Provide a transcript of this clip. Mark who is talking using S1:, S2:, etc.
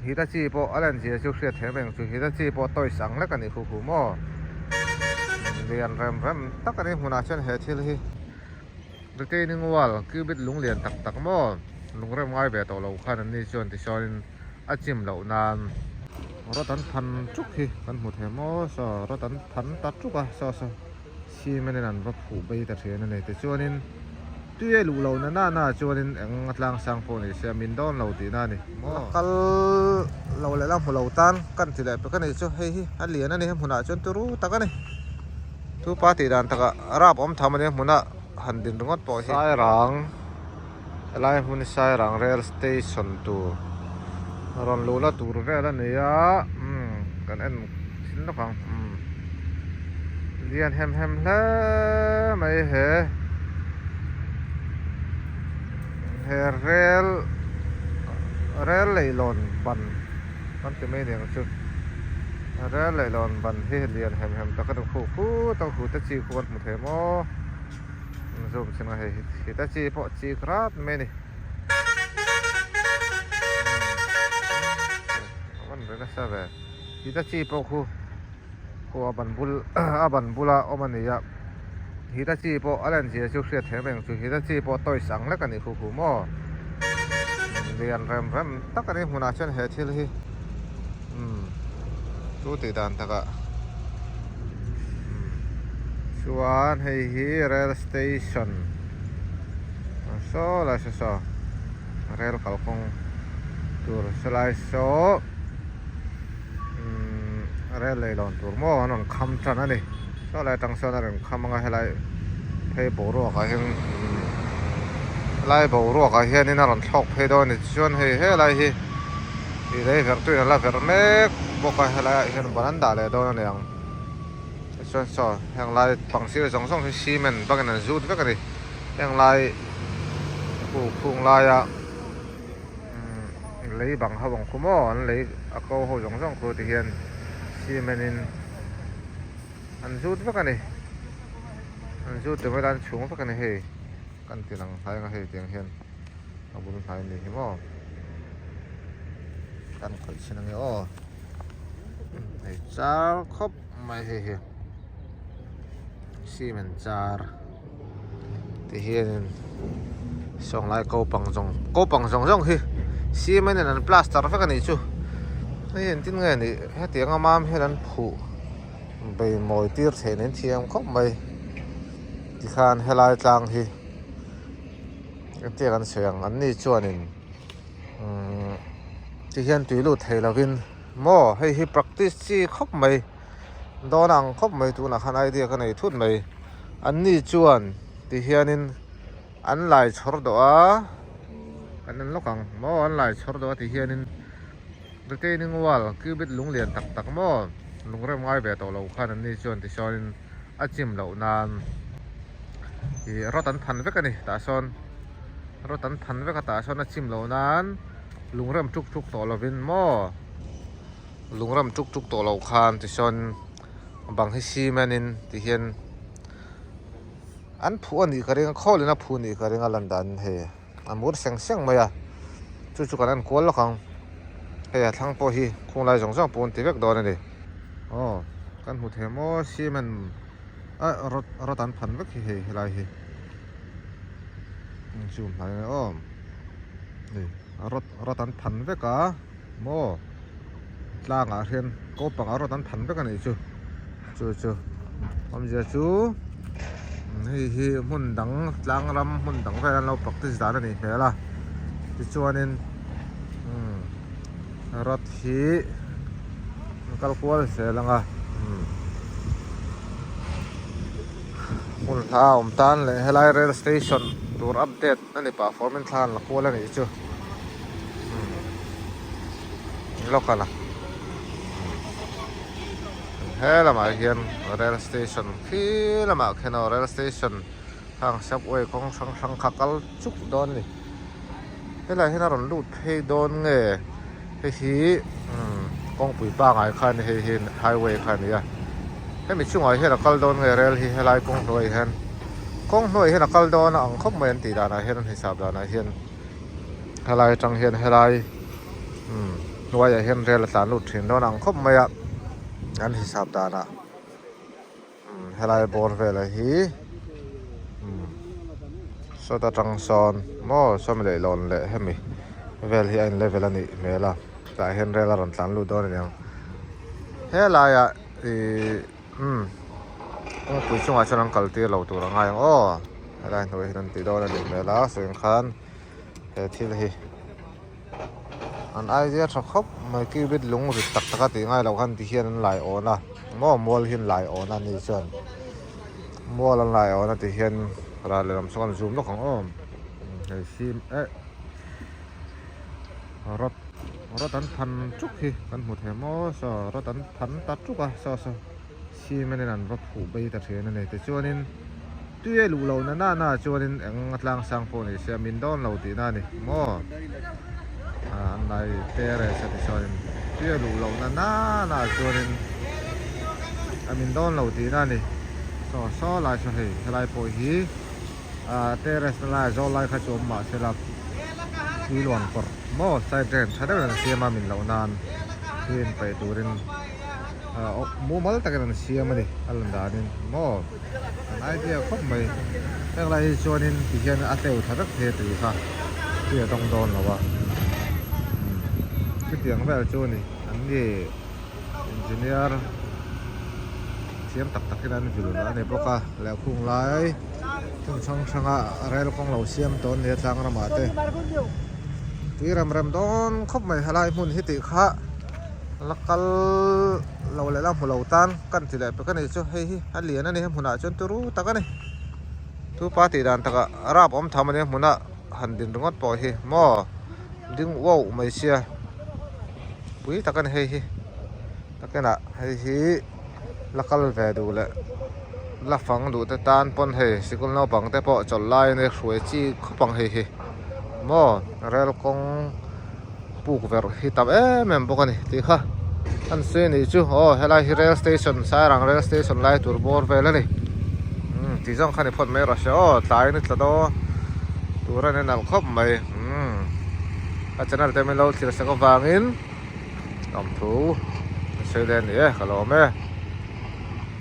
S1: Hitachi po alan ji chu hriat themeng chu Hitachi po toy sang la kan ni khu mo lian rem tak ani huna chen he thil hi retaining wall cubit lung lian tak mo lungrem ngai be to lo khan ni chuan ti sawn achim lo nan rotan phan chuk hi kan hmu the mo so rotan phan ta chuk a so si menen an va phu bei ta thian nei te chuanin tuye lu lo na chuanin eng atlang sang pho ni se min don lo ti na ni mo kal lo le lam lo tan kan ti le pe kan ni chu hei hi an lian ani hmuna chuan turu takani tu pa ti dan taka rap om thamani hmuna han din rongot po hi sai rang lai hmun sai rang rail station tu ron lu la tur vela ni ya kan en sin na phang lian hem la mai he rail leilon ban ti mai ding chu rail leilon ban hi lian hem ta ka khu ta khu ta chi khu mu the mo zoom sin ha hi ta chi po chi krat me ni man re sa ve hi ta chi po khu aban bula omania Hitachi po alan ji chu hriat themeng chu Hitachi po toy sang la kan ni khu mo lian rem tak ani huna chen he thil hi tu ti dan taka chuan hei hi rail station so la so rail kalkong tur salai so rail leilon tur mo anon kham than ani so lai tang so na ren khamanga helai phei boru ka hin lai boru ka hian in ron thok phei do ni chuan hei he lai hi rei ver tu la ver mek boka helai hian baranda le do na yang chuan so hang lai pangsir jong song cement bakan an zut vek ani hang lai khung lai a lei bang ha bang khumo an lei a ko ho jong song khu ti hian cement in an zut vek ani an zut te mai dan chung vek ani hei kan ti lang hai nga hei tiang hian abun hai ni hi mo kan khoi chin nge o hei char khop mai hei hi cement char ti hian song lai ko pang jong hi cement an plaster vek ani chu hei tin nge ni he tiang amam he dan phu bei moi tir the nen thiam khop mai ti khan helai tlang hi te kan seng an ni chuanin ti hian tui lu thei lovin mo hei hi practice chi khop mai donang khop mai tu na khan idea kan ei thut mai an ni chuan ti hianin an lai chhor do a kan an lokang mo an lai chhor do ti hianin retaining wall cubit lung lian tak mo lungrem ngai be to lo khan an ni chuan ti sawn achim lo nan i rotan phan vek ani ta sawn rotan phan vek ta sawn achim lo nan lungrem tuk to lovin mo lungrem tuk to lo khan ti sawn bang hi cement in ti hian an phu ani karinga kholina phu ni karinga landan he amur seng maya chu kan an kol lokang he thlang po hi khunglai jong pon ti vek don ani kan hu the mo cement rotan phan vek hi helai hi zoom hai ni rotan phan vek a mo tlang a hian ko pang a rotan phan vek ani chu om ja chu hi mun dang tlang ram mun dang ve an lo practice dan ani hela ti chuanin rot hi kal kwal se langa mun tha om tan le helai rail station tur update ani performance than la kwal ani chu lokala hela ma hian rail station khi lama kheno rail station thang subway kong sang khakal chuk don ni hela hena ron lut phei don nge hi kong pui pa ngai khan he highway khan ya he mi chung ai he la kal don nge rail hi helai kong hloi hen kong hloi he la kal don ang khop men ti da na hian hisab da na hian helai tang hian helai nuôi ở hiện rel tán lụt trên đó nắng khóc mày ạ anh hisab ta nè helai bor về là hi so ta trăng son mo so mình lấy lon lệ hết mi về hi anh level anh mẹ là tại hiện rel là rắn tán lụt đó này helai ạ thì cuối chung là cho năng cầu tiêu lâu tuổi là ngay ô helai nuôi hiện tí đó là để mẹ lá sườn khăn hệ thi là hi anh ai giờ chắc khóc mà kêu biết lúng rồi tắc tắc thì ngay lâu khăn thì hiện lại ổn à mua mua hiện lại ổn anh đi chơi mua lần lại ổn thì hiện ra làm sao con zoom nó không ổn cái sim ấy rót tấnพัน chút khi tấn một thẻ mó sao rót tấnพัน tát chút à sao sim này là rót phủ bay thật thế này thì cho nên tuy lù lâu na cho nên anh lang sang phố này sẽ mình đón lâu tí na này mó anh này tere sẽ cho nên tuy lù lâu na cho nên anh mình đón lâu tí na này so lại cho hay lại bồi hi tere sẽ lại do lại khai chôm mà sẽ là quy luật của mỏ sai trên sai đó là xe mà mình lâu nan hiện phải tu đến mua mal ta cái là xe mà đi anh đã nên mỏ anh ấy không mày cái lại cho nên thì hiện ở tiêu thật rất thế từ ha thì ở trong đòn là vậy cái tiếng về cho này anh đi engineer xem tập cáiนั้นอยู่นะเนี่ยพวกแล้วคงไล่ถึงช่างอะไรเราคงเราเสียมต้นเนี่ยทางระมาดเลยที่รำต้นครบไม่ทลายหุ่นฮิติขะลักกัลเราเลยล่ำหัวเราตันกันทีแรกไปกันนี่จ้ะเฮ้ยฮันเหลียนั่นนี่หุ่นอาจนตัวรู้ตะกันนี่ทุปาติดานตะกะราบอมทำมันเนี่ยหุ่นอาหันดินรงดปล่อยเฮ้ยหม้อดึงว้าวไม่เสียปุ้ยตะกันเฮ้ยตะกันอ่ะเฮ้ยลักกัลเวดูเลยลักฟังดูแต่ตานปนเฮสิกุลเราบังแต่พอจดไล่ในสวยจีเขาบังเฮมอเรลกงปูกเวรฮิตับแม่นบอกนี่ตีค่ะอันเซนี่จูโอ้เฮลัยเรลสเตชันสายรังเรลสเตชันไล่ตูร์บอร์เวลนี่ที่จังขันพอดไม่รอเชียวตายนี่ตลอดตัวนั้นนั่นครบไหมอาจารย์เต็มเลยที่เราสักวางอินลำทูเซเดนเนี่ยขลุ่ม